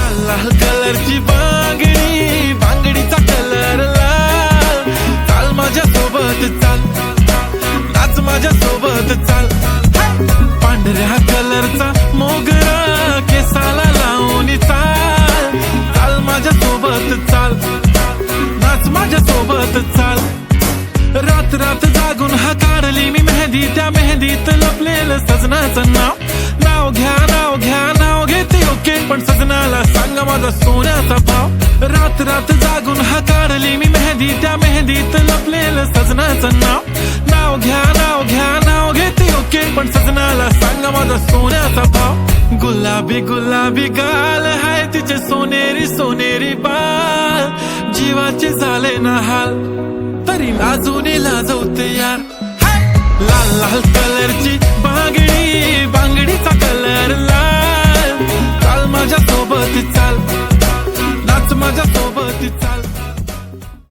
लाल लाल कलरची बांगडी, बांगडीचा कलर लाल. चाल माझ्या सोबत चाल, नाच माझ्या सोबत चाल. पांढऱ्या कलरचा मोगरा केसाला लावून चाल. चाल माझ्या सोबत चाल, नाच माझ्या सोबत चाल. रात रात जागून हा काढली मी मेहंदी, त्या मेहंदीत लपलेलं सजनाचं नाव. नाव घ्या नाव घ्या नाव घेते ओके, पण सजनाला सांगा माझा सोन्याचा भाव. रात रात जागून हा काढली मी मेहंदी, त्या मेहंदीत लपलेलं सजनाचं नाव. नाव घ्या नाव घ्या नाव घेते ओके, पण सजनाला सांगा माझा सोन्याचा भाव. गुलाबी गुलाबी गाल हाय तिचे सोनेरी सोनेरी बाल. जीवाचे झाले ना हाल तरी लाजून लाजवते यार. लाल लाल कलरची